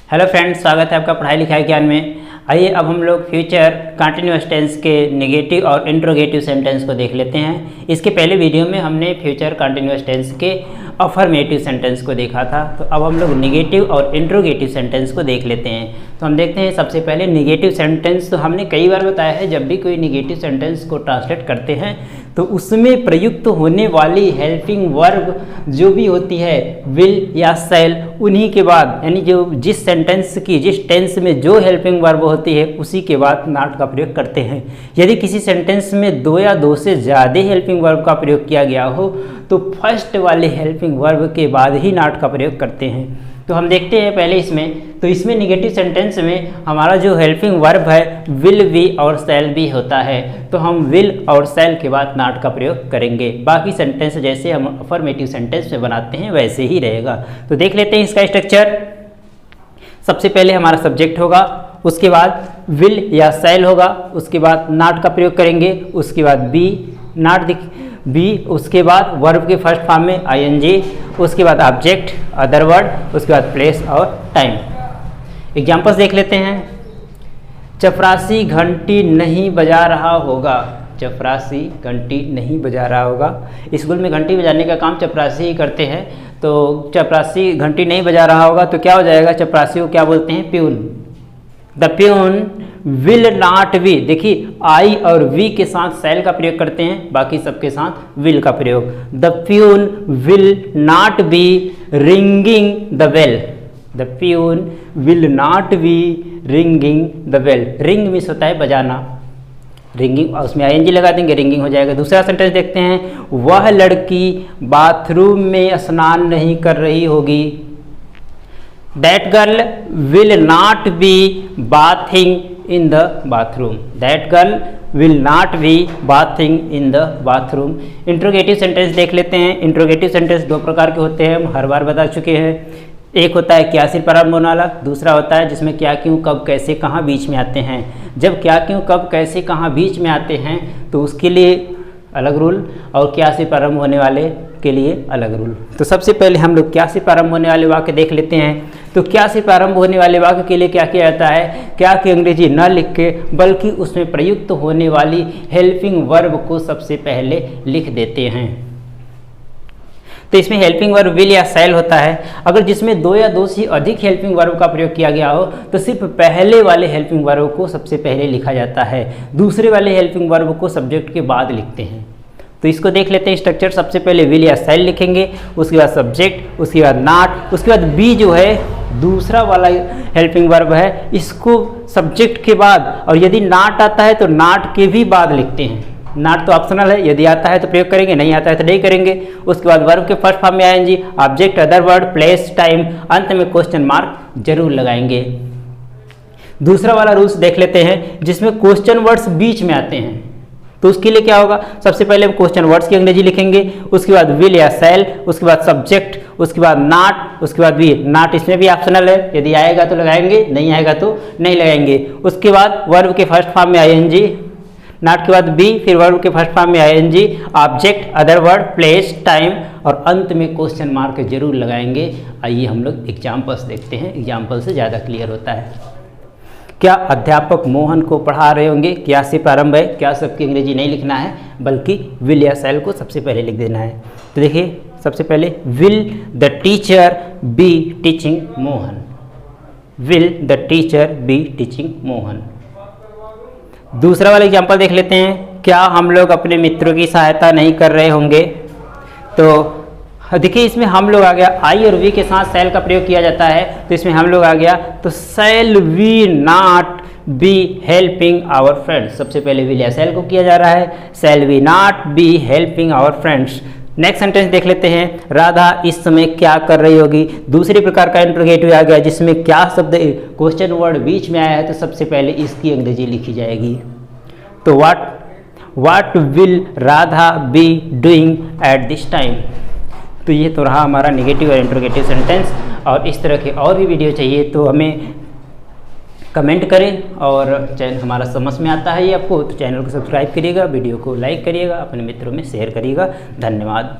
Hello friends, स्वागत है आपका पढ़ाई लिखाई ज्ञान में। आइए अब हम लोग फ्यूचर कंटिन्यूअस टेंस के नेगेटिव और इंट्रोगेटिव सेंटेंस को देख लेते हैं। इसके पहले वीडियो में हमने फ्यूचर कंटिन्यूअस टेंस के अफर्मेटिव सेंटेंस को देखा था, तो अब हम लोग नेगेटिव और इंट्रोगेटिव सेंटेंस को देख लेते हैं। तो हम देखते हैं सबसे पहले नेगेटिव सेंटेंस। तो हमने कई बार बताया है, जब भी कोई नेगेटिव सेंटेंस को ट्रांसलेट करते हैं तो उसमें प्रयुक्त होने वाली हेल्पिंग वर्ब जो भी होती है विल या शैल, उन्हीं के बाद यानी जो जिस सेंटेंस की जिस टेंस में जो हेल्पिंग वर्ब होती है उसी के बाद नॉट का प्रयोग करते हैं। यदि किसी सेंटेंस में दो या दो से ज़्यादा हेल्पिंग वर्ब का प्रयोग किया गया हो तो फर्स्ट वाले हेल्पिंग वर्ब के बाद ही नॉट का प्रयोग करते हैं। तो हम देखते हैं पहले इसमें नेगेटिव सेंटेंस में हमारा जो हेल्पिंग वर्ब है विल बी और शैल बी होता है, तो हम विल और शैल के बाद नॉट का प्रयोग करेंगे। बाकी सेंटेंस जैसे हम अफर्मेटिव सेंटेंस में बनाते हैं वैसे ही रहेगा। तो देख लेते हैं इसका स्ट्रक्चर। सबसे पहले हमारा सब्जेक्ट होगा, उसके बाद विल या शैल होगा, उसके बाद नॉट का प्रयोग करेंगे, उसके बाद बी, उसके बाद वर्ब के फर्स्ट फॉर्म में आईएनजी, उसके बाद ऑब्जेक्ट, अदर वर्ड, उसके बाद प्लेस और टाइम। एग्जाम्पल्स देख लेते हैं। चपरासी घंटी नहीं बजा रहा होगा। चपरासी घंटी नहीं बजा रहा होगा। स्कूल में घंटी बजाने का काम चपरासी ही करते हैं, तो चपरासी घंटी नहीं बजा रहा होगा तो क्या हो जाएगा, चपरासी को क्या बोलते हैं, peon. The peon will not B, देखिए आई और वी के साथ शैल का प्रयोग करते हैं, बाकी सबके साथ विल का प्रयोग। The peon will not be ringing the bell. The peon will not be ringing the bell. Ring means होता है बजाना, रिंगिंग, उसमें आईएनजी लगा देंगे, रिंगिंग हो जाएगा। दूसरा सेंटेंस देखते हैं। वह लड़की बाथरूम में स्नान नहीं कर रही होगी। That girl will not be bathing in the bathroom. That girl will not be bathing in the bathroom. Interrogative sentence देख लेते हैं। इंट्रोगेटिव सेंटेंस दो प्रकार के होते हैं, हम हर बार बता चुके हैं। एक होता है क्या से प्रारंभ होने वाला, दूसरा होता है जिसमें क्या क्यों कब कैसे कहाँ बीच में आते हैं। जब क्या क्यों कब कैसे कहाँ बीच में आते हैं तो उसके लिए अलग रूल, और क्या से प्रारंभ होने वाले के लिए अलग रूल। तो सबसे पहले हम लोग क्या से प्रारंभ होने वाले वाक्य देख लेते हैं। तो क्या से प्रारंभ होने वाले वाक्य के लिए क्या किया जाता है, क्या की अंग्रेजी न लिख के बल्कि उसमें प्रयुक्त होने वाली हेल्पिंग वर्ब को सबसे पहले लिख देते हैं। तो इसमें हेल्पिंग वर्ब विल या शैल होता है। अगर जिसमें दो या दो से अधिक हेल्पिंग वर्ब का प्रयोग किया गया हो तो सिर्फ पहले वाले हेल्पिंग वर्ब को सबसे पहले लिखा जाता है, दूसरे वाले हेल्पिंग वर्ब को सब्जेक्ट के बाद लिखते हैं। तो इसको देख लेते हैं स्ट्रक्चर। सबसे पहले विल या शैल लिखेंगे, उसके बाद सब्जेक्ट, उसके बाद नॉट, उसके बाद बी जो है दूसरा वाला हेल्पिंग वर्ब है, इसको सब्जेक्ट के बाद, और यदि नॉट आता है तो नॉट के भी बाद लिखते हैं। नॉट तो ऑप्शनल है, यदि आता है तो प्रयोग करेंगे, नहीं आता है तो नहीं करेंगे। उसके बाद वर्ब के फर्स्ट फॉर्म में आएंगे object, other word, place, time, अंत में क्वेश्चन मार्क जरूर लगाएंगे। दूसरा वाला रूल्स देख लेते हैं जिसमें क्वेश्चन वर्ड्स बीच में आते हैं। तो उसके लिए क्या होगा, सबसे पहले हम क्वेश्चन वर्ड्स की अंग्रेजी लिखेंगे, उसके बाद विल या शैल, उसके बाद सब्जेक्ट, उसके बाद नॉट, उसके बाद बी। नॉट इसमें भी ऑप्शनल है, यदि आएगा तो लगाएंगे, नहीं आएगा तो नहीं लगाएंगे। उसके बाद वर्ब के फर्स्ट फॉर्म में आईएनजी, नॉट के बाद बी, फिर वर्ब के फर्स्ट फॉर्म में ING, object, other word, place, time, और अंत में क्वेश्चन मार्क जरूर लगाएंगे। आइए हम लोग एग्जाम्पल्स देखते हैं, एग्जाम्पल से ज़्यादा क्लियर होता है। क्या अध्यापक मोहन को पढ़ा रहे होंगे, क्या से प्रारंभ है, क्या सबकी अंग्रेजी नहीं लिखना है बल्कि विल या शैल को सबसे पहले लिख देना है। तो देखिए सबसे पहले will the teacher be teaching Mohan. Will the teacher be teaching Mohan. दूसरा वाला एग्जाम्पल देख लेते हैं। क्या हम लोग अपने मित्रों की सहायता नहीं कर रहे होंगे। तो देखिए इसमें हम लोग आ गया, आई और वी के साथ शैल का प्रयोग किया जाता है, तो इसमें हम लोग आ गया। तो shall we not be helping our friends. सबसे पहले विल या शैल को किया जा रहा है, shall we not be helping our friends. Next sentence देख लेते हैं। राधा इस समय क्या कर रही होगी। दूसरे प्रकार का इंट्रोगेटिव आ गया जिसमें क्या शब्द क्वेश्चन वर्ड बीच में आया है, तो सबसे पहले इसकी अंग्रेजी लिखी जाएगी। तो what will Radha be doing at this time. तो ये तो रहा हमारा नेगेटिव और इंट्रोगेटिव सेंटेंस। और इस तरह के और भी वीडियो चाहिए तो हमें कमेंट करें, और चैनल हमारा समझ में आता है ये आपको तो चैनल को सब्सक्राइब करिएगा, वीडियो को लाइक करिएगा, अपने मित्रों में शेयर करिएगा। धन्यवाद।